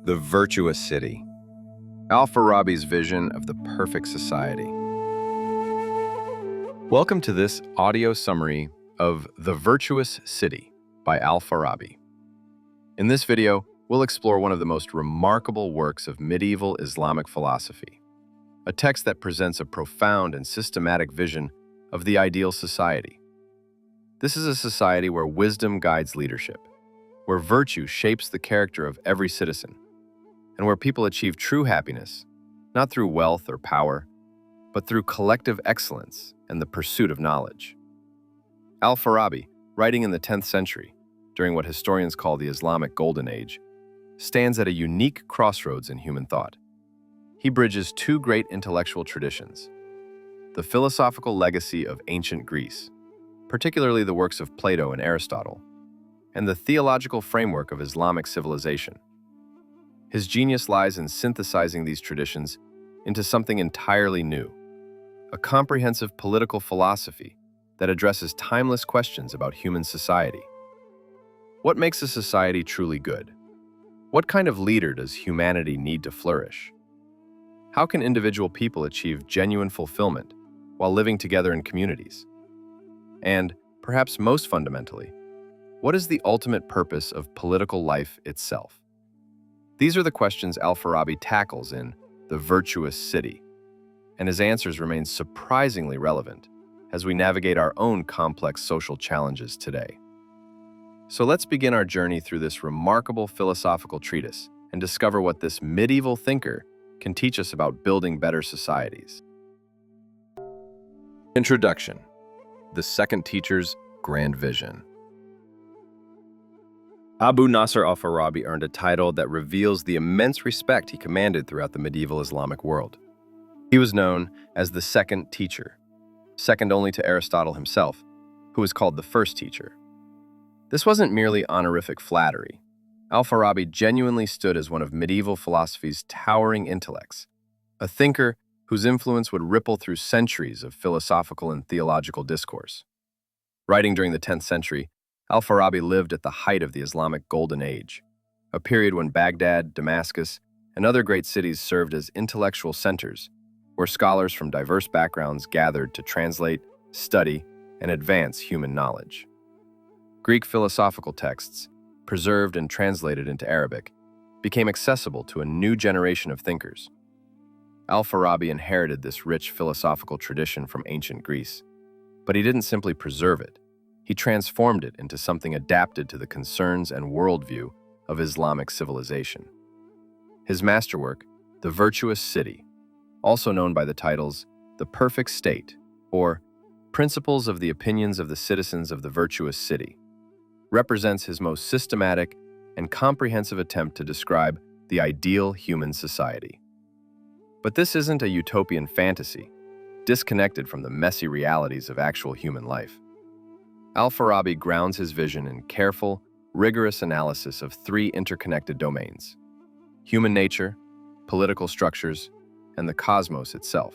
The Virtuous City. Al-Farabi's vision of the perfect society. Welcome to this audio summary of The Virtuous City by Al-Farabi. In this video, we'll explore one of the most remarkable works of medieval Islamic philosophy, a text that presents a profound and systematic vision of the ideal society. This is a society where wisdom guides leadership, where virtue shapes the character of every citizen, and where people achieve true happiness, not through wealth or power, but through collective excellence and the pursuit of knowledge. Al-Farabi, writing in the 10th century, during what historians call the Islamic Golden Age, stands at a unique crossroads in human thought. He bridges two great intellectual traditions: the philosophical legacy of ancient Greece, particularly the works of Plato and Aristotle, and the theological framework of Islamic civilization. His genius lies in synthesizing these traditions into something entirely new, a comprehensive political philosophy that addresses timeless questions about human society. What makes a society truly good? What kind of leader does humanity need to flourish? How can individual people achieve genuine fulfillment while living together in communities? And, perhaps most fundamentally, what is the ultimate purpose of political life itself? These are the questions Al-Farabi tackles in The Virtuous City, and his answers remain surprisingly relevant as we navigate our own complex social challenges today. So let's begin our journey through this remarkable philosophical treatise and discover what this medieval thinker can teach us about building better societies. Introduction: The Second Teacher's Grand Vision. Abu Nasr al-Farabi earned a title that reveals the immense respect he commanded throughout the medieval Islamic world. He was known as the Second Teacher, second only to Aristotle himself, who was called the First Teacher. This wasn't merely honorific flattery. Al-Farabi genuinely stood as one of medieval philosophy's towering intellects, a thinker whose influence would ripple through centuries of philosophical and theological discourse. Writing during the 10th century, Al-Farabi lived at the height of the Islamic Golden Age, a period when Baghdad, Damascus, and other great cities served as intellectual centers where scholars from diverse backgrounds gathered to translate, study, and advance human knowledge. Greek philosophical texts, preserved and translated into Arabic, became accessible to a new generation of thinkers. Al-Farabi inherited this rich philosophical tradition from ancient Greece, but he didn't simply preserve it. He transformed it into something adapted to the concerns and worldview of Islamic civilization. His masterwork, The Virtuous City, also known by the titles The Perfect State or Principles of the Opinions of the Citizens of the Virtuous City, represents his most systematic and comprehensive attempt to describe the ideal human society. But this isn't a utopian fantasy, disconnected from the messy realities of actual human life. Al-Farabi grounds his vision in careful, rigorous analysis of three interconnected domains: human nature, political structures, and the cosmos itself.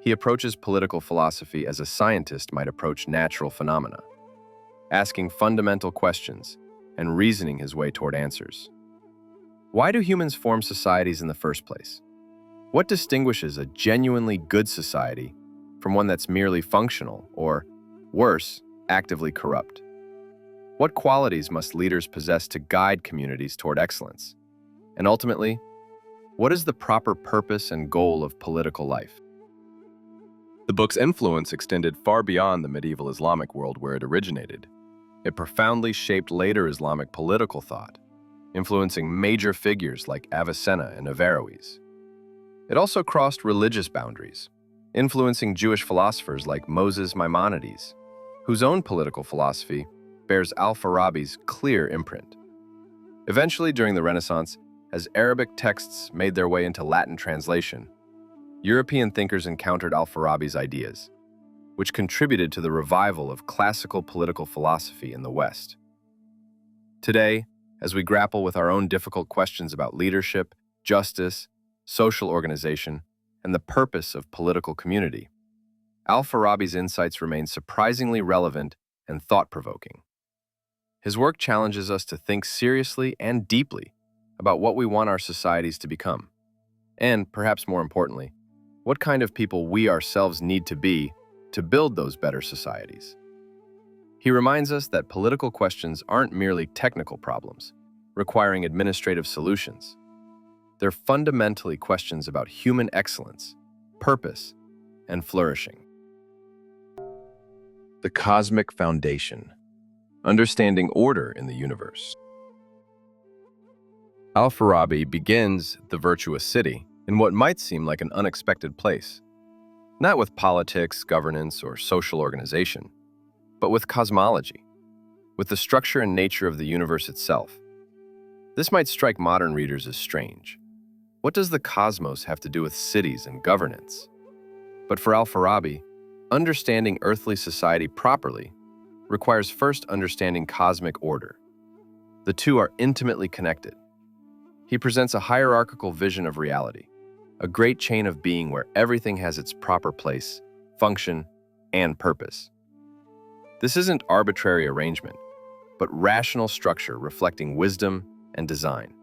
He approaches political philosophy as a scientist might approach natural phenomena, asking fundamental questions and reasoning his way toward answers. Why do humans form societies in the first place? What distinguishes a genuinely good society from one that's merely functional or, worse, actively corrupt? What qualities must leaders possess to guide communities toward excellence? And ultimately, what is the proper purpose and goal of political life? The book's influence extended far beyond the medieval Islamic world where it originated. It profoundly shaped later Islamic political thought, influencing major figures like Avicenna and Averroes. It also crossed religious boundaries, influencing Jewish philosophers like Moses Maimonides, whose own political philosophy bears Al-Farabi's clear imprint. Eventually, during the Renaissance, as Arabic texts made their way into Latin translation, European thinkers encountered Al-Farabi's ideas, which contributed to the revival of classical political philosophy in the West. Today, as we grapple with our own difficult questions about leadership, justice, social organization, and the purpose of political community, Al-Farabi's insights remain surprisingly relevant and thought-provoking. His work challenges us to think seriously and deeply about what we want our societies to become, and, perhaps more importantly, what kind of people we ourselves need to be to build those better societies. He reminds us that political questions aren't merely technical problems, requiring administrative solutions. They're fundamentally questions about human excellence, purpose, and flourishing. The Cosmic Foundation. Understanding order in the universe. Al-Farabi begins The Virtuous City in what might seem like an unexpected place, not with politics, governance, or social organization, but with cosmology, with the structure and nature of the universe itself. This might strike modern readers as strange. What does the cosmos have to do with cities and governance? But for Al-Farabi, understanding earthly society properly requires first understanding cosmic order. The two are intimately connected. He presents a hierarchical vision of reality, a great chain of being where everything has its proper place, function, and purpose. This isn't arbitrary arrangement, but rational structure reflecting wisdom and design.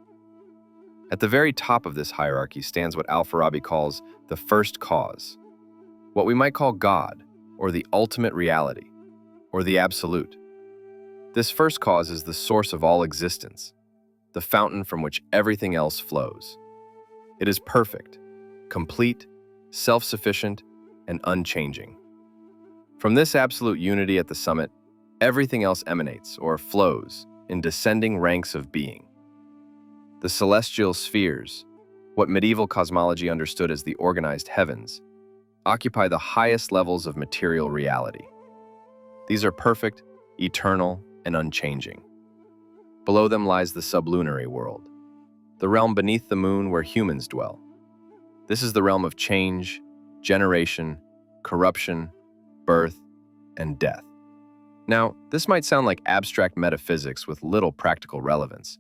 At the very top of this hierarchy stands what Al-Farabi calls the first cause, what we might call God, or the ultimate reality, or the absolute. This first cause is the source of all existence, the fountain from which everything else flows. It is perfect, complete, self-sufficient, and unchanging. From this absolute unity at the summit, everything else emanates or flows in descending ranks of being. The celestial spheres, what medieval cosmology understood as the organized heavens, occupy the highest levels of material reality. These are perfect, eternal, and unchanging. Below them lies the sublunary world, the realm beneath the moon where humans dwell. This is the realm of change, generation, corruption, birth, and death. Now, this might sound like abstract metaphysics with little practical relevance,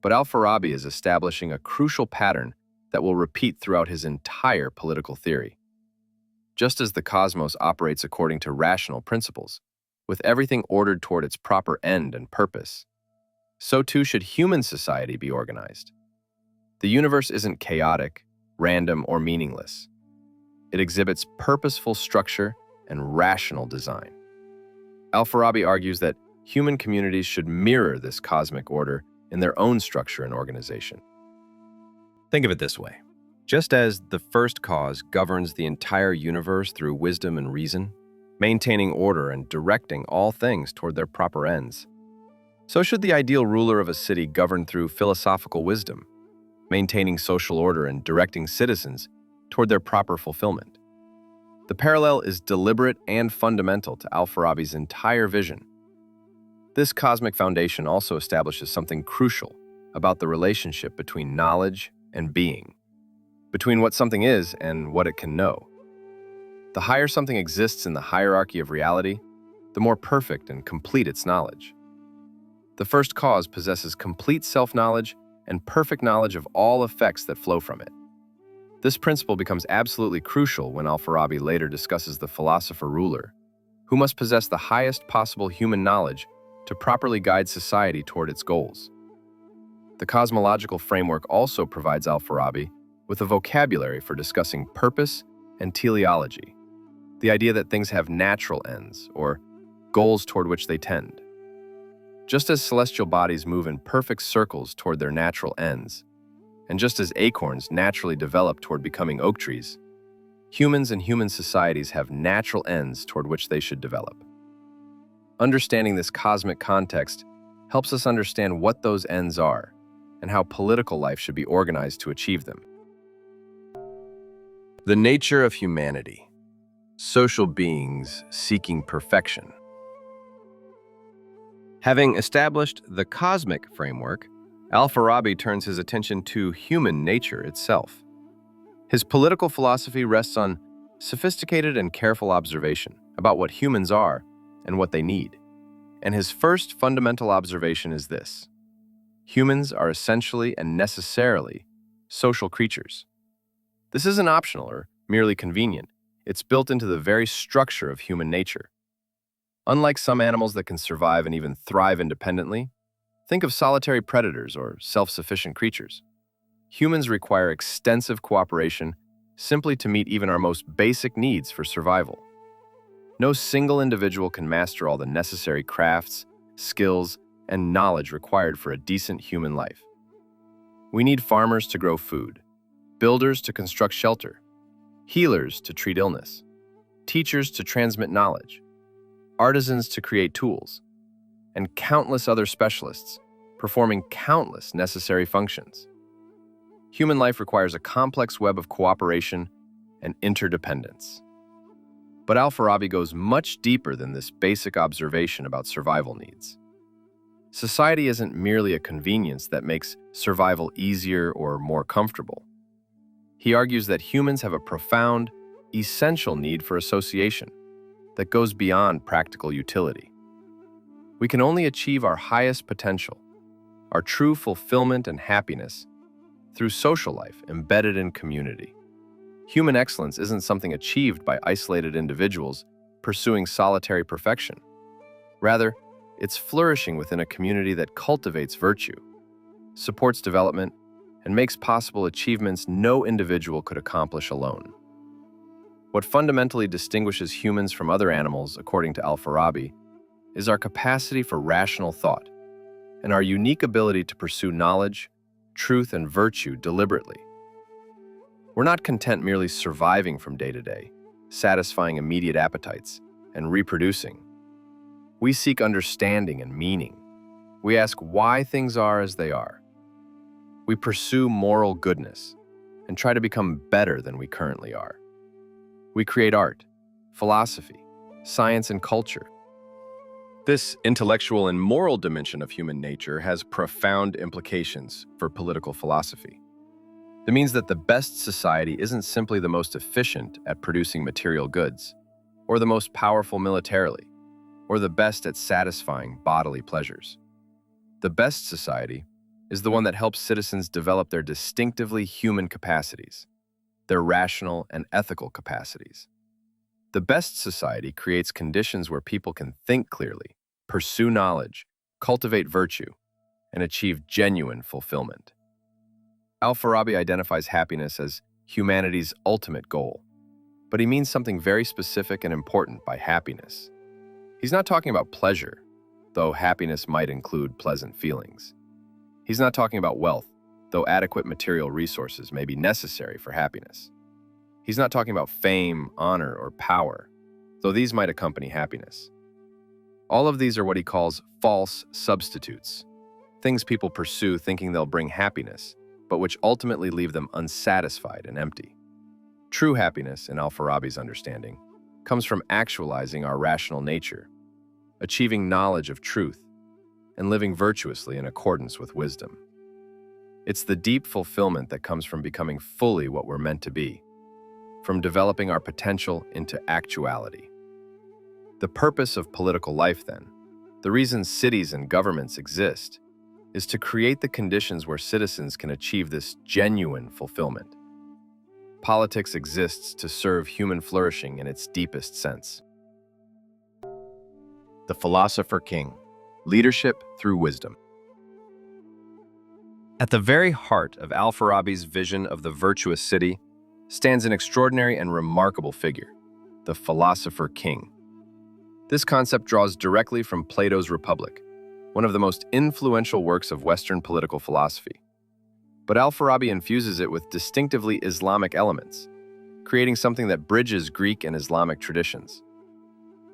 but Al-Farabi is establishing a crucial pattern that will repeat throughout his entire political theory. Just as the cosmos operates according to rational principles, with everything ordered toward its proper end and purpose, so too should human society be organized. The universe isn't chaotic, random, or meaningless. It exhibits purposeful structure and rational design. Al-Farabi argues that human communities should mirror this cosmic order in their own structure and organization. Think of it this way. Just as the first cause governs the entire universe through wisdom and reason, maintaining order and directing all things toward their proper ends, so should the ideal ruler of a city govern through philosophical wisdom, maintaining social order and directing citizens toward their proper fulfillment. The parallel is deliberate and fundamental to Al-Farabi's entire vision. This cosmic foundation also establishes something crucial about the relationship between knowledge and being, between what something is and what it can know. The higher something exists in the hierarchy of reality, the more perfect and complete its knowledge. The first cause possesses complete self-knowledge and perfect knowledge of all effects that flow from it. This principle becomes absolutely crucial when Al-Farabi later discusses the philosopher-ruler, who must possess the highest possible human knowledge to properly guide society toward its goals. The cosmological framework also provides Al-Farabi with a vocabulary for discussing purpose and teleology, the idea that things have natural ends, or goals toward which they tend. Just as celestial bodies move in perfect circles toward their natural ends, and just as acorns naturally develop toward becoming oak trees, humans and human societies have natural ends toward which they should develop. Understanding this cosmic context helps us understand what those ends are and how political life should be organized to achieve them. The nature of humanity. Social beings seeking perfection. Having established the cosmic framework, Al-Farabi turns his attention to human nature itself. His political philosophy rests on sophisticated and careful observation about what humans are and what they need. And his first fundamental observation is this: humans are essentially and necessarily social creatures. This isn't optional or merely convenient. It's built into the very structure of human nature. Unlike some animals that can survive and even thrive independently, Think of solitary predators or self-sufficient creatures. Humans require extensive cooperation simply to meet even our most basic needs for survival. No single individual can master all the necessary crafts, skills, and knowledge required for a decent human life. We need farmers to grow food, builders to construct shelter, healers to treat illness, teachers to transmit knowledge, artisans to create tools, and countless other specialists performing countless necessary functions. Human life requires a complex web of cooperation and interdependence. But Al-Farabi goes much deeper than this basic observation about survival needs. Society isn't merely a convenience that makes survival easier or more comfortable. He argues that humans have a profound, essential need for association that goes beyond practical utility. We can only achieve our highest potential, our true fulfillment and happiness, through social life embedded in community. Human excellence isn't something achieved by isolated individuals pursuing solitary perfection. Rather, it's flourishing within a community that cultivates virtue, supports development, and makes possible achievements no individual could accomplish alone. What fundamentally distinguishes humans from other animals, according to Al-Farabi, is our capacity for rational thought and our unique ability to pursue knowledge, truth, and virtue deliberately. We're not content merely surviving from day to day, satisfying immediate appetites, and reproducing. We seek understanding and meaning. We ask why things are as they are. We pursue moral goodness and try to become better than we currently are. We create art, philosophy, science, and culture. This intellectual and moral dimension of human nature has profound implications for political philosophy. It means that the best society isn't simply the most efficient at producing material goods, or the most powerful militarily, or the best at satisfying bodily pleasures. The best society is the one that helps citizens develop their distinctively human capacities, their rational and ethical capacities. The best society creates conditions where people can think clearly, pursue knowledge, cultivate virtue, and achieve genuine fulfillment. Al-Farabi identifies happiness as humanity's ultimate goal, but he means something very specific and important by happiness. He's not talking about pleasure, though happiness might include pleasant feelings. He's not talking about wealth, though adequate material resources may be necessary for happiness. He's not talking about fame, honor, or power, though these might accompany happiness. All of these are what he calls false substitutes, things people pursue thinking they'll bring happiness, but which ultimately leave them unsatisfied and empty. True happiness, in Al-Farabi's understanding, comes from actualizing our rational nature, achieving knowledge of truth, and living virtuously in accordance with wisdom. It's the deep fulfillment that comes from becoming fully what we're meant to be, from developing our potential into actuality. The purpose of political life, then, the reason cities and governments exist, is to create the conditions where citizens can achieve this genuine fulfillment. Politics exists to serve human flourishing in its deepest sense. The Philosopher-King, leadership through wisdom. At the very heart of Al-Farabi's vision of the virtuous city stands an extraordinary and remarkable figure, the Philosopher-King. This concept draws directly from Plato's Republic, one of the most influential works of Western political philosophy. But Al-Farabi infuses it with distinctively Islamic elements, creating something that bridges Greek and Islamic traditions.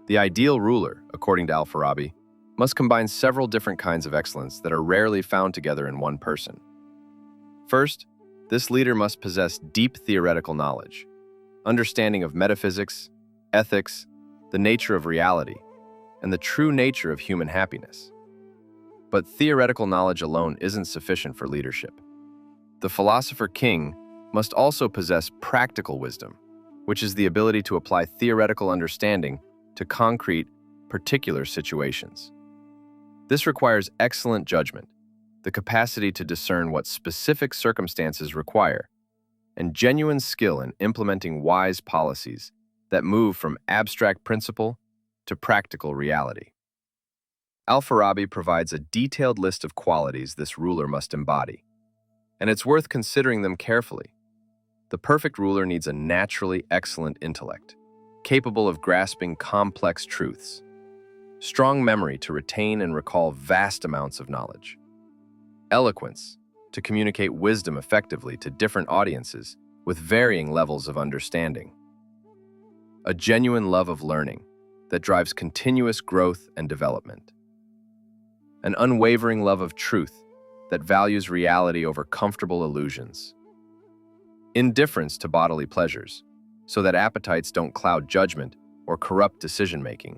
The ideal ruler, according to Al-Farabi, must combine several different kinds of excellence that are rarely found together in one person. First, this leader must possess deep theoretical knowledge, understanding of metaphysics, ethics, the nature of reality, and the true nature of human happiness. But theoretical knowledge alone isn't sufficient for leadership. The Philosopher-King must also possess practical wisdom, which is the ability to apply theoretical understanding to concrete, particular situations. This requires excellent judgment, the capacity to discern what specific circumstances require, and genuine skill in implementing wise policies that move from abstract principle to practical reality. Al-Farabi provides a detailed list of qualities this ruler must embody, and it's worth considering them carefully. The perfect ruler needs a naturally excellent intellect, capable of grasping complex truths, strong memory to retain and recall vast amounts of knowledge, eloquence to communicate wisdom effectively to different audiences with varying levels of understanding, a genuine love of learning that drives continuous growth and development, an unwavering love of truth that values reality over comfortable illusions, indifference to bodily pleasures so that appetites don't cloud judgment or corrupt decision-making,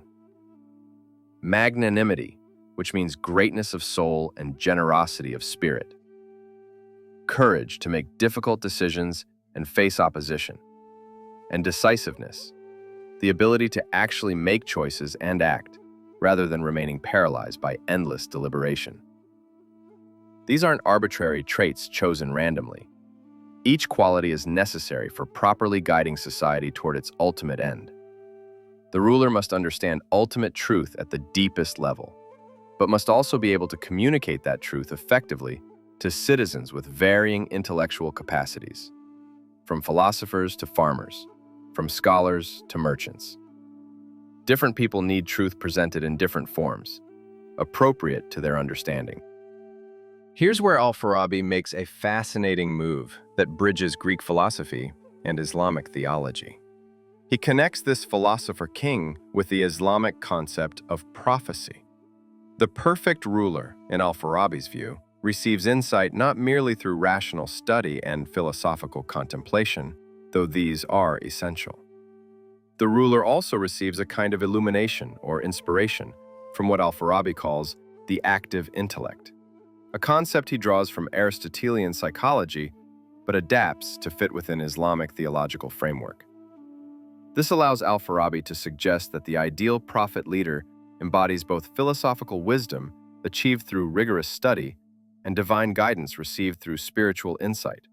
magnanimity, which means greatness of soul and generosity of spirit, courage to make difficult decisions and face opposition, and decisiveness, the ability to actually make choices and act, rather than remaining paralyzed by endless deliberation. These aren't arbitrary traits chosen randomly. Each quality is necessary for properly guiding society toward its ultimate end. The ruler must understand ultimate truth at the deepest level, but must also be able to communicate that truth effectively to citizens with varying intellectual capacities, from philosophers to farmers, from scholars to merchants. Different people need truth presented in different forms, appropriate to their understanding. Here's where Al-Farabi makes a fascinating move that bridges Greek philosophy and Islamic theology. He connects this philosopher-king with the Islamic concept of prophecy. The perfect ruler, in Al-Farabi's view, receives insight not merely through rational study and philosophical contemplation, though these are essential. The ruler also receives a kind of illumination or inspiration from what Al-Farabi calls the active intellect, a concept he draws from Aristotelian psychology but adapts to fit within Islamic theological framework. This allows Al-Farabi to suggest that the ideal prophet leader embodies both philosophical wisdom achieved through rigorous study and divine guidance received through spiritual insight.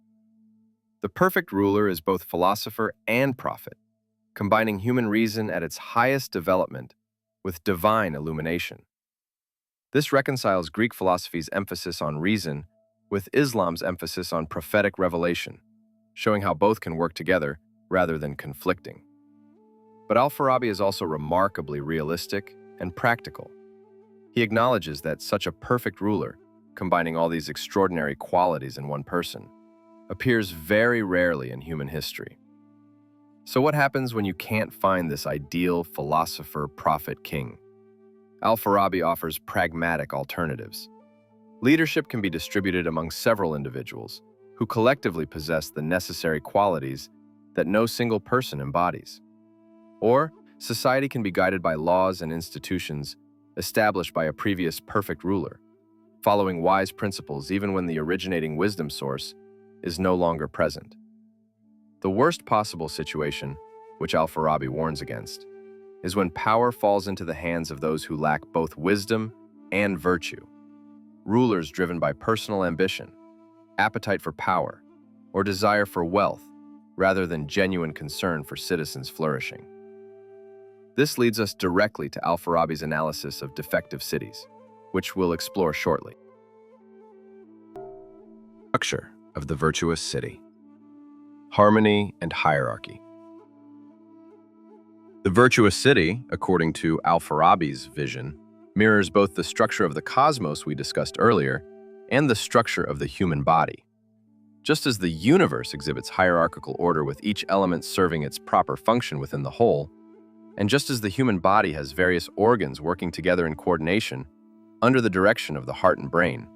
The perfect ruler is both philosopher and prophet, combining human reason at its highest development with divine illumination. This reconciles Greek philosophy's emphasis on reason with Islam's emphasis on prophetic revelation, showing how both can work together rather than conflicting. But Al-Farabi is also remarkably realistic and practical. He acknowledges that such a perfect ruler, combining all these extraordinary qualities in one person, appears very rarely in human history. So what happens when you can't find this ideal philosopher, prophet, king? Al-Farabi offers pragmatic alternatives. Leadership can be distributed among several individuals who collectively possess the necessary qualities that no single person embodies. Or society can be guided by laws and institutions established by a previous perfect ruler, following wise principles even when the originating wisdom source is no longer present. The worst possible situation, which Al-Farabi warns against, is when power falls into the hands of those who lack both wisdom and virtue, rulers driven by personal ambition, appetite for power, or desire for wealth, rather than genuine concern for citizens' flourishing. This leads us directly to Al-Farabi's analysis of defective cities, which we'll explore shortly. Structure of the virtuous city. Harmony and hierarchy. The virtuous city, according to Al-Farabi's vision, mirrors both the structure of the cosmos we discussed earlier and the structure of the human body. Just as the universe exhibits hierarchical order with each element serving its proper function within the whole, and just as the human body has various organs working together in coordination under the direction of the heart and brain,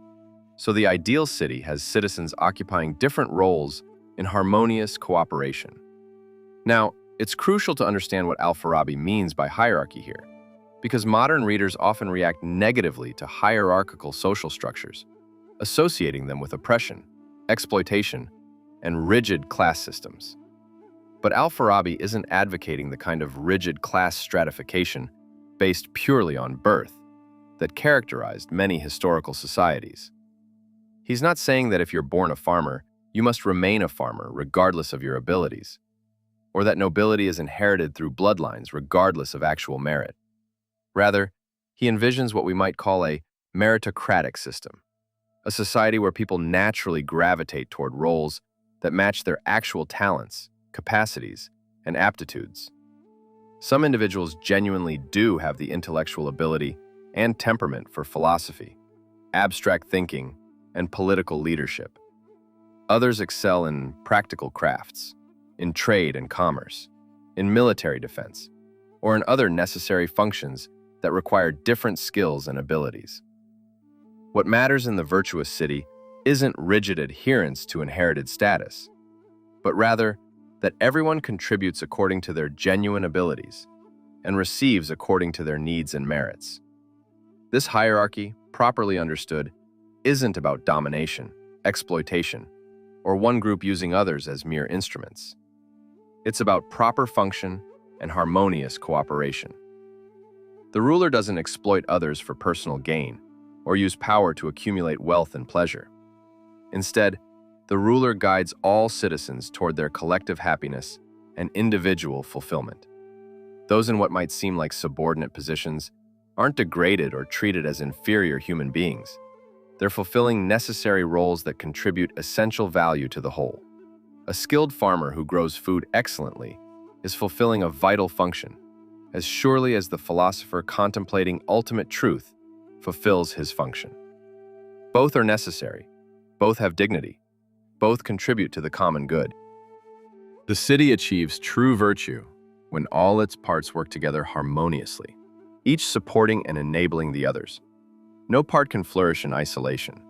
so the ideal city has citizens occupying different roles in harmonious cooperation. Now, it's crucial to understand what Al-Farabi means by hierarchy here, because modern readers often react negatively to hierarchical social structures, associating them with oppression, exploitation, and rigid class systems. But Al-Farabi isn't advocating the kind of rigid class stratification based purely on birth that characterized many historical societies. He's not saying that if you're born a farmer, you must remain a farmer regardless of your abilities, or that nobility is inherited through bloodlines regardless of actual merit. Rather, He envisions what we might call a meritocratic system, a society where people naturally gravitate toward roles that match their actual talents, capacities, and aptitudes. Some individuals genuinely do have the intellectual ability and temperament for philosophy, abstract thinking, and political leadership. Others excel in practical crafts, in trade and commerce, in military defense, or in other necessary functions that require different skills and abilities. What matters in the virtuous city isn't rigid adherence to inherited status, but rather that everyone contributes according to their genuine abilities and receives according to their needs and merits. This hierarchy, properly understood, isn't about domination, exploitation, or one group using others as mere instruments. It's about proper function and harmonious cooperation. The ruler doesn't exploit others for personal gain or use power to accumulate wealth and pleasure. Instead, the ruler guides all citizens toward their collective happiness and individual fulfillment. Those in what might seem like subordinate positions aren't degraded or treated as inferior human beings. They're fulfilling necessary roles that contribute essential value to the whole. A skilled farmer who grows food excellently is fulfilling a vital function, as surely as the philosopher contemplating ultimate truth fulfills his function. Both are necessary, both have dignity, both contribute to the common good. The city achieves true virtue when all its parts work together harmoniously, each supporting and enabling the others. No part can flourish in isolation.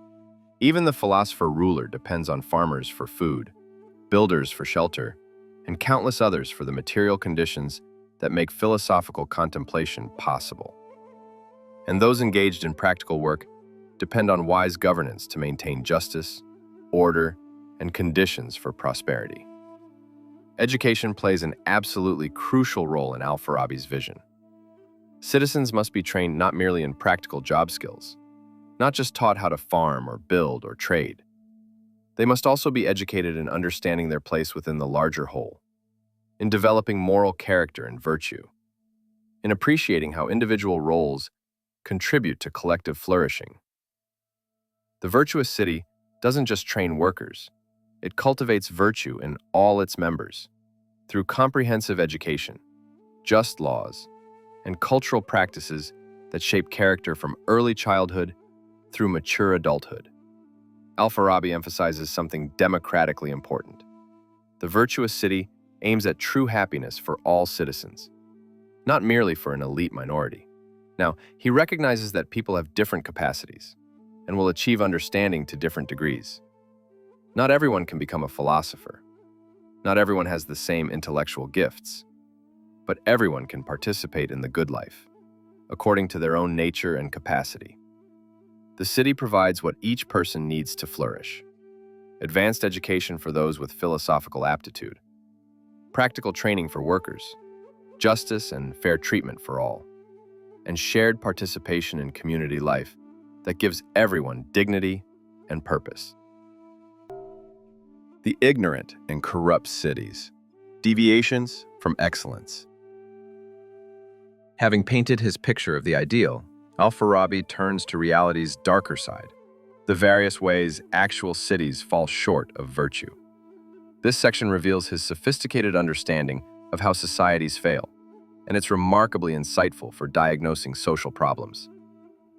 Even the philosopher-ruler depends on farmers for food, builders for shelter, and countless others for the material conditions that make philosophical contemplation possible. And those engaged in practical work depend on wise governance to maintain justice, order, and conditions for prosperity. Education plays an absolutely crucial role in Al-Farabi's vision. Citizens must be trained not merely in practical job skills, not just taught how to farm or build or trade. They must also be educated in understanding their place within the larger whole, in developing moral character and virtue, in appreciating how individual roles contribute to collective flourishing. The virtuous city doesn't just train workers, it cultivates virtue in all its members through comprehensive education, just laws, and cultural practices that shape character from early childhood through mature adulthood. Al-Farabi emphasizes something democratically important. The virtuous city aims at true happiness for all citizens, not merely for an elite minority. Now, he recognizes that people have different capacities and will achieve understanding to different degrees. Not everyone can become a philosopher. Not everyone has the same intellectual gifts, but everyone can participate in the good life, according to their own nature and capacity. The city provides what each person needs to flourish: advanced education for those with philosophical aptitude, practical training for workers, justice and fair treatment for all, and shared participation in community life that gives everyone dignity and purpose. The ignorant and corrupt cities. Deviations from excellence. Having painted his picture of the ideal, Al-Farabi turns to reality's darker side, the various ways actual cities fall short of virtue. This section reveals his sophisticated understanding of how societies fail, and it's remarkably insightful for diagnosing social problems.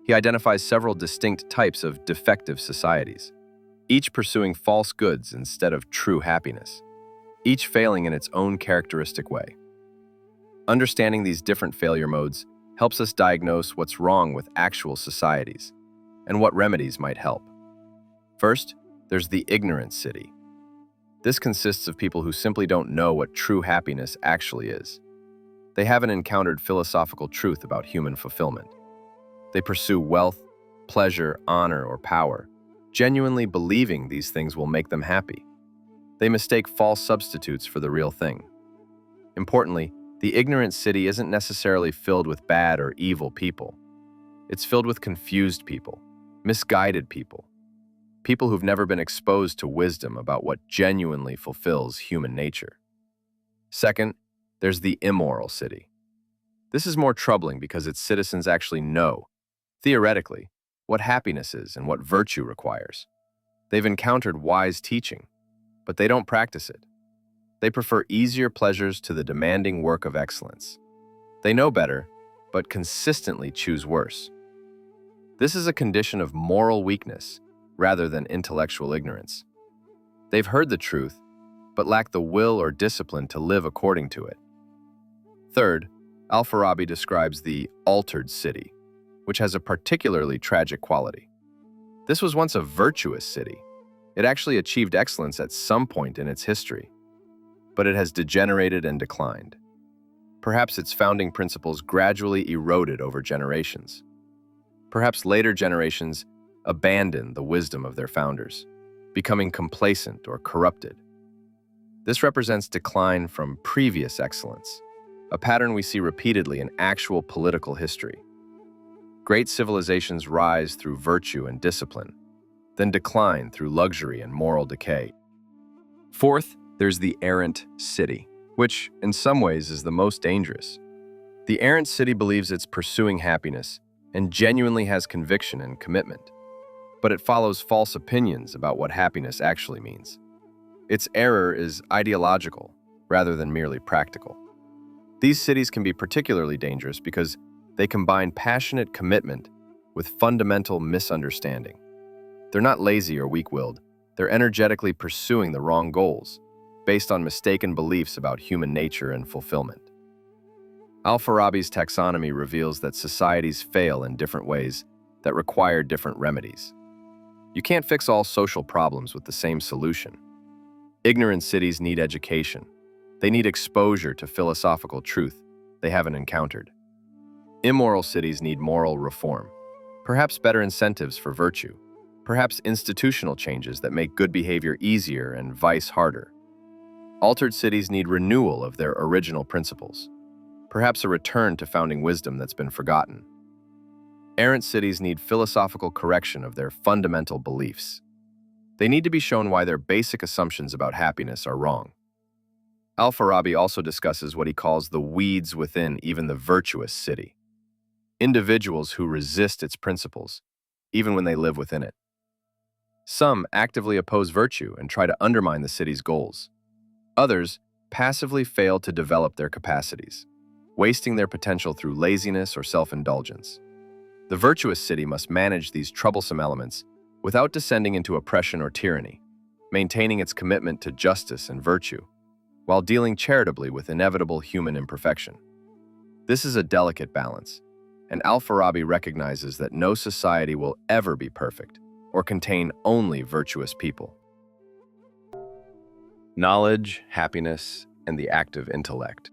He identifies several distinct types of defective societies, each pursuing false goods instead of true happiness, each failing in its own characteristic way. Understanding these different failure modes helps us diagnose what's wrong with actual societies and what remedies might help. First, there's the ignorant city. This consists of people who simply don't know what true happiness actually is. They haven't encountered philosophical truth about human fulfillment. They pursue wealth, pleasure, honor, or power, genuinely believing these things will make them happy. They mistake false substitutes for the real thing. Importantly, the ignorant city isn't necessarily filled with bad or evil people. It's filled with confused people, misguided people, people who've never been exposed to wisdom about what genuinely fulfills human nature. Second, there's the immoral city. This is more troubling because its citizens actually know, theoretically, what happiness is and what virtue requires. They've encountered wise teaching, but they don't practice it. They prefer easier pleasures to the demanding work of excellence. They know better, but consistently choose worse. This is a condition of moral weakness rather than intellectual ignorance. They've heard the truth, but lack the will or discipline to live according to it. Third, Al-Farabi describes the altered city, which has a particularly tragic quality. This was once a virtuous city. It actually achieved excellence at some point in its history, but it has degenerated and declined. Perhaps its founding principles gradually eroded over generations. Perhaps later generations abandoned the wisdom of their founders, becoming complacent or corrupted. This represents decline from previous excellence, a pattern we see repeatedly in actual political history. Great civilizations rise through virtue and discipline, then decline through luxury and moral decay. Fourth, there's the errant city, which, in some ways, is the most dangerous. The errant city believes it's pursuing happiness and genuinely has conviction and commitment, but it follows false opinions about what happiness actually means. Its error is ideological rather than merely practical. These cities can be particularly dangerous because they combine passionate commitment with fundamental misunderstanding. They're not lazy or weak-willed. They're energetically pursuing the wrong goals, based on mistaken beliefs about human nature and fulfillment. Al-Farabi's taxonomy reveals that societies fail in different ways that require different remedies. You can't fix all social problems with the same solution. Ignorant cities need education. They need exposure to philosophical truth they haven't encountered. Immoral cities need moral reform, perhaps better incentives for virtue, perhaps institutional changes that make good behavior easier and vice harder. Altered cities need renewal of their original principles, perhaps a return to founding wisdom that's been forgotten. Errant cities need philosophical correction of their fundamental beliefs. They need to be shown why their basic assumptions about happiness are wrong. Al-Farabi also discusses what he calls the weeds within even the virtuous city. Individuals who resist its principles, even when they live within it. Some actively oppose virtue and try to undermine the city's goals. Others passively fail to develop their capacities, wasting their potential through laziness or self-indulgence. The virtuous city must manage these troublesome elements without descending into oppression or tyranny, maintaining its commitment to justice and virtue, while dealing charitably with inevitable human imperfection. This is a delicate balance, and Al-Farabi recognizes that no society will ever be perfect or contain only virtuous people. Knowledge, happiness, and the active intellect.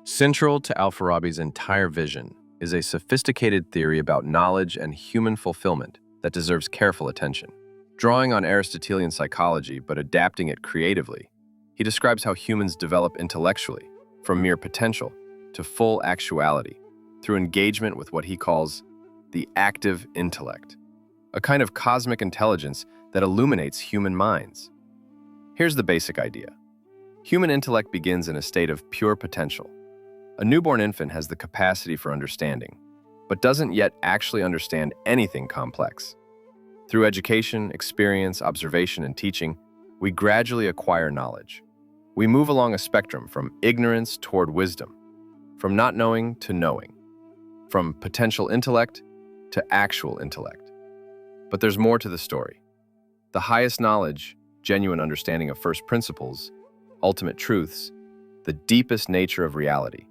Central to Al-Farabi's entire vision is a sophisticated theory about knowledge and human fulfillment that deserves careful attention. Drawing on Aristotelian psychology but adapting it creatively, he describes how humans develop intellectually, from mere potential to full actuality, through engagement with what he calls the active intellect, a kind of cosmic intelligence that illuminates human minds. Here's the basic idea. Human intellect begins in a state of pure potential. A newborn infant has the capacity for understanding, but doesn't yet actually understand anything complex. Through education, experience, observation, and teaching, we gradually acquire knowledge. We move along a spectrum from ignorance toward wisdom, from not knowing to knowing, from potential intellect to actual intellect. But there's more to the story. The highest knowledge, genuine understanding of first principles, ultimate truths, the deepest nature of reality,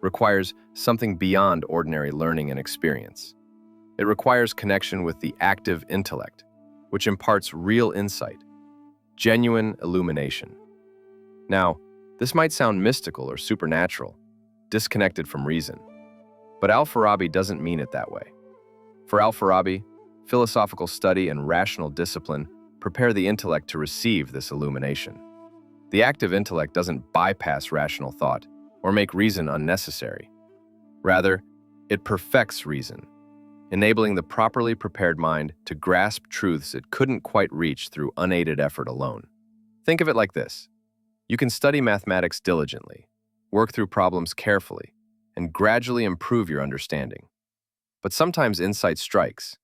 requires something beyond ordinary learning and experience. It requires connection with the active intellect, which imparts real insight, genuine illumination. Now, this might sound mystical or supernatural, disconnected from reason, but Al-Farabi doesn't mean it that way. For Al-Farabi, philosophical study and rational discipline prepare the intellect to receive this illumination. The active intellect doesn't bypass rational thought or make reason unnecessary. Rather, it perfects reason, enabling the properly prepared mind to grasp truths it couldn't quite reach through unaided effort alone. Think of it like this. You can study mathematics diligently, work through problems carefully, and gradually improve your understanding. But sometimes insight strikes.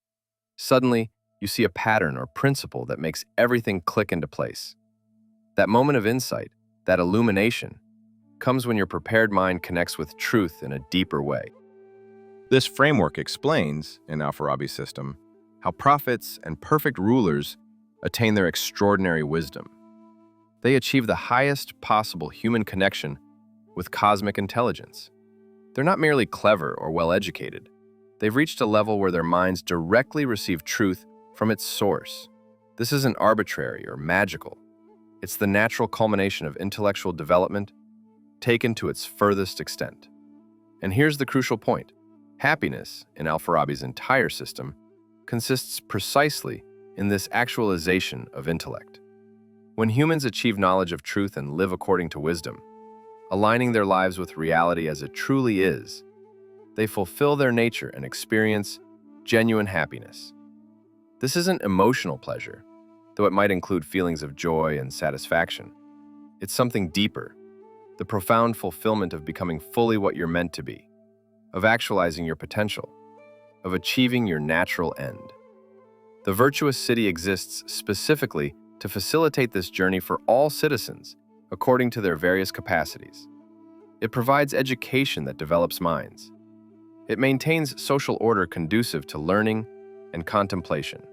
Suddenly, you see a pattern or principle that makes everything click into place. That moment of insight, that illumination, comes when your prepared mind connects with truth in a deeper way. This framework explains, in Al-Farabi's system, how prophets and perfect rulers attain their extraordinary wisdom. They achieve the highest possible human connection with cosmic intelligence. They're not merely clever or well-educated. They've reached a level where their minds directly receive truth from its source. This isn't arbitrary or magical. It's the natural culmination of intellectual development taken to its furthest extent. And here's the crucial point. Happiness, in Al-Farabi's entire system, consists precisely in this actualization of intellect. When humans achieve knowledge of truth and live according to wisdom, aligning their lives with reality as it truly is, they fulfill their nature and experience genuine happiness. This isn't emotional pleasure, though it might include feelings of joy and satisfaction. It's something deeper, the profound fulfillment of becoming fully what you're meant to be, of actualizing your potential, of achieving your natural end. The virtuous city exists specifically to facilitate this journey for all citizens according to their various capacities. It provides education that develops minds. It maintains social order conducive to learning and contemplation.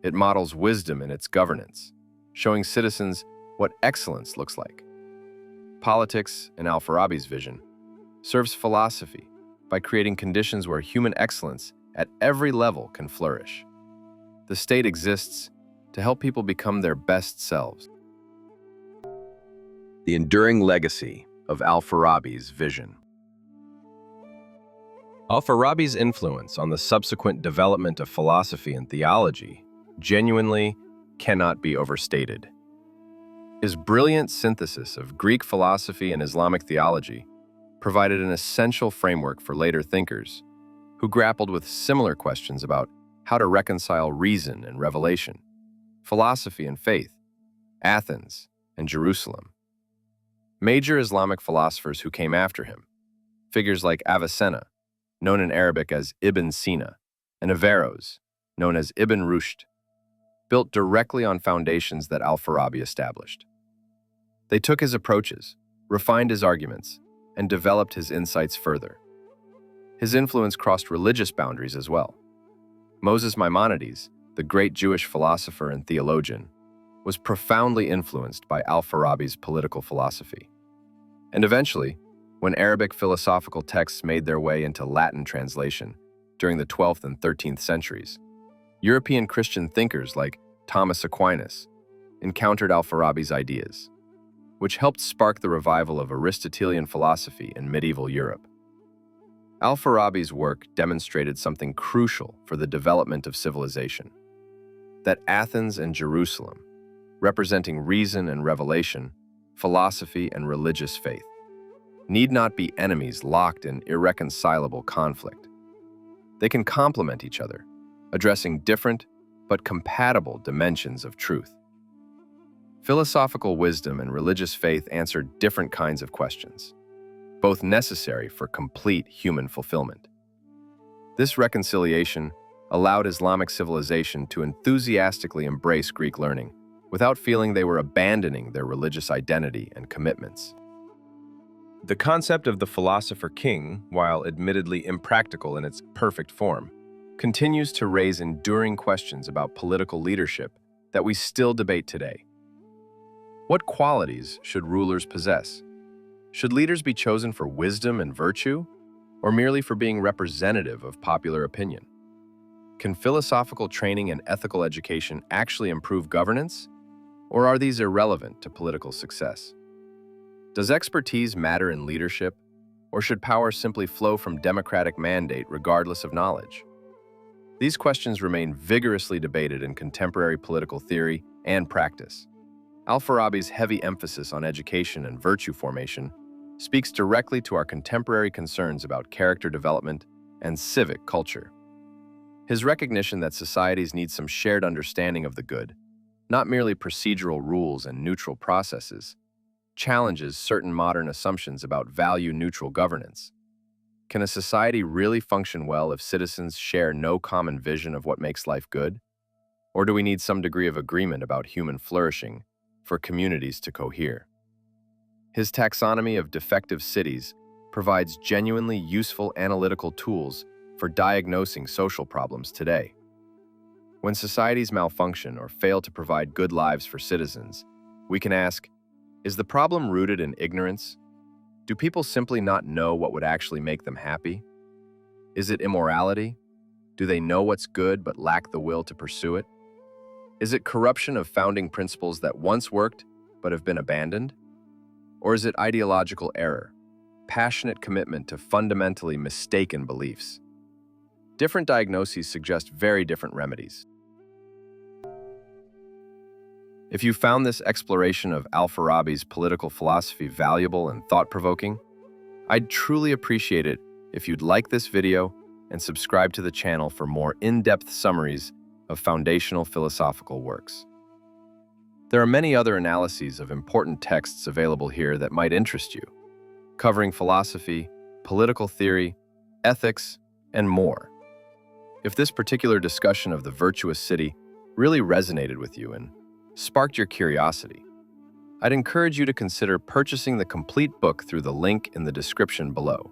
It models wisdom in its governance, showing citizens what excellence looks like. Politics, in Al-Farabi's vision, serves philosophy by creating conditions where human excellence at every level can flourish. The state exists to help people become their best selves. The enduring legacy of Al-Farabi's vision. Al-Farabi's influence on the subsequent development of philosophy and theology genuinely cannot be overstated. His brilliant synthesis of Greek philosophy and Islamic theology provided an essential framework for later thinkers who grappled with similar questions about how to reconcile reason and revelation, philosophy and faith, Athens and Jerusalem. Major Islamic philosophers who came after him, figures like Avicenna, known in Arabic as Ibn Sina, and Averroes, known as Ibn Rushd, built directly on foundations that Al-Farabi established. They took his approaches, refined his arguments, and developed his insights further. His influence crossed religious boundaries as well. Moses Maimonides, the great Jewish philosopher and theologian, was profoundly influenced by Al-Farabi's political philosophy. And eventually, when Arabic philosophical texts made their way into Latin translation during the 12th and 13th centuries, European Christian thinkers like Thomas Aquinas encountered Al-Farabi's ideas, which helped spark the revival of Aristotelian philosophy in medieval Europe. Al-Farabi's work demonstrated something crucial for the development of civilization: that Athens and Jerusalem, representing reason and revelation, philosophy and religious faith, need not be enemies locked in irreconcilable conflict. They can complement each other, addressing different but compatible dimensions of truth. Philosophical wisdom and religious faith answer different kinds of questions, both necessary for complete human fulfillment. This reconciliation allowed Islamic civilization to enthusiastically embrace Greek learning without feeling they were abandoning their religious identity and commitments. The concept of the Philosopher-King, while admittedly impractical in its perfect form, continues to raise enduring questions about political leadership that we still debate today. What qualities should rulers possess? Should leaders be chosen for wisdom and virtue, or merely for being representative of popular opinion? Can philosophical training and ethical education actually improve governance, or are these irrelevant to political success? Does expertise matter in leadership, or should power simply flow from democratic mandate regardless of knowledge? These questions remain vigorously debated in contemporary political theory and practice. Al-Farabi's heavy emphasis on education and virtue formation speaks directly to our contemporary concerns about character development and civic culture. His recognition that societies need some shared understanding of the good, not merely procedural rules and neutral processes, challenges certain modern assumptions about value-neutral governance. Can a society really function well if citizens share no common vision of what makes life good? Or do we need some degree of agreement about human flourishing for communities to cohere? His taxonomy of defective cities provides genuinely useful analytical tools for diagnosing social problems today. When societies malfunction or fail to provide good lives for citizens, we can ask, is the problem rooted in ignorance? Do people simply not know what would actually make them happy? Is it immorality? Do they know what's good but lack the will to pursue it? Is it corruption of founding principles that once worked but have been abandoned? Or is it ideological error, passionate commitment to fundamentally mistaken beliefs? Different diagnoses suggest very different remedies. If you found this exploration of Al-Farabi's political philosophy valuable and thought-provoking, I'd truly appreciate it if you'd like this video and subscribe to the channel for more in-depth summaries of foundational philosophical works. There are many other analyses of important texts available here that might interest you, covering philosophy, political theory, ethics, and more. If this particular discussion of the virtuous city really resonated with you and sparked your curiosity, I'd encourage you to consider purchasing the complete book through the link in the description below.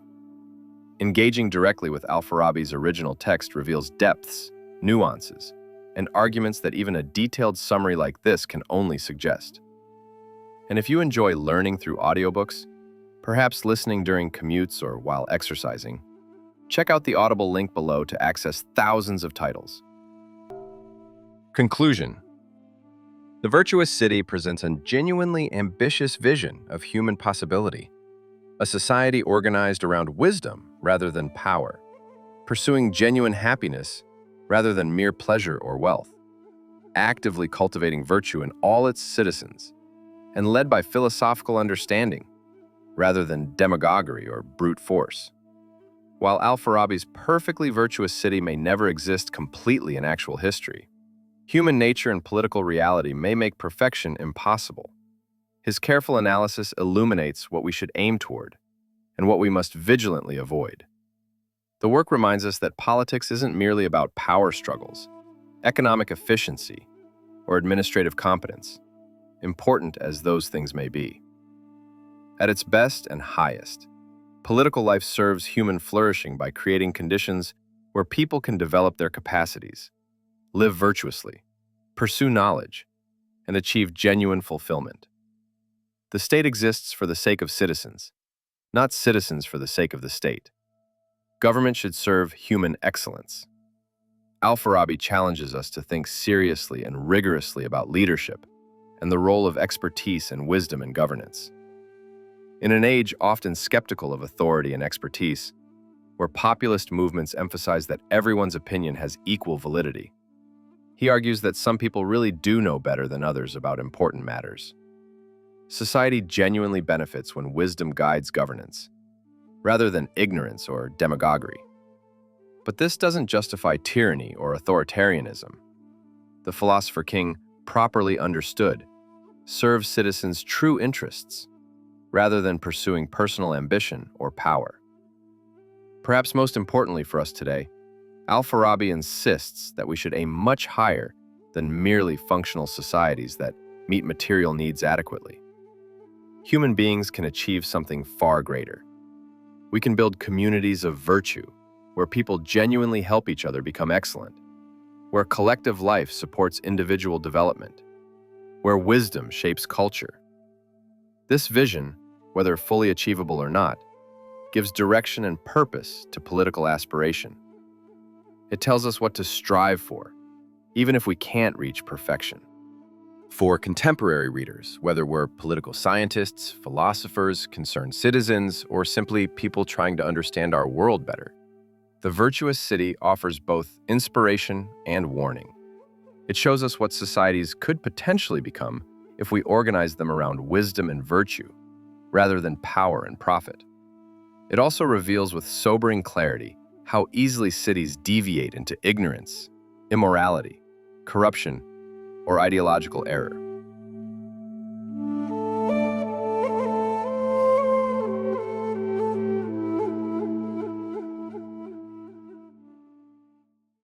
Engaging directly with Al-Farabi's original text reveals depths, nuances, and arguments that even a detailed summary like this can only suggest. And if you enjoy learning through audiobooks, perhaps listening during commutes or while exercising, check out the Audible link below to access thousands of titles. Conclusion. The Virtuous City presents a genuinely ambitious vision of human possibility, a society organized around wisdom rather than power, pursuing genuine happiness rather than mere pleasure or wealth, actively cultivating virtue in all its citizens, and led by philosophical understanding rather than demagoguery or brute force. While Al-Farabi's perfectly virtuous city may never exist completely in actual history, human nature and political reality may make perfection impossible. His careful analysis illuminates what we should aim toward and what we must vigilantly avoid. The work reminds us that politics isn't merely about power struggles, economic efficiency, or administrative competence, important as those things may be. At its best and highest, political life serves human flourishing by creating conditions where people can develop their capacities, live virtuously, pursue knowledge, and achieve genuine fulfillment. The state exists for the sake of citizens, not citizens for the sake of the state. Government should serve human excellence. Al-Farabi challenges us to think seriously and rigorously about leadership and the role of expertise and wisdom in governance. In an age often skeptical of authority and expertise, where populist movements emphasize that everyone's opinion has equal validity, he argues that some people really do know better than others about important matters. Society genuinely benefits when wisdom guides governance, rather than ignorance or demagoguery. But this doesn't justify tyranny or authoritarianism. The Philosopher-King, properly understood, serves citizens' true interests, rather than pursuing personal ambition or power. Perhaps most importantly for us today, Al-Farabi insists that we should aim much higher than merely functional societies that meet material needs adequately. Human beings can achieve something far greater. We can build communities of virtue, where people genuinely help each other become excellent, where collective life supports individual development, where wisdom shapes culture. This vision, whether fully achievable or not, gives direction and purpose to political aspiration. It tells us what to strive for, even if we can't reach perfection. For contemporary readers, whether we're political scientists, philosophers, concerned citizens, or simply people trying to understand our world better, The Virtuous City offers both inspiration and warning. It shows us what societies could potentially become if we organize them around wisdom and virtue, rather than power and profit. It also reveals with sobering clarity how easily cities deviate into ignorance, immorality, corruption, or ideological error.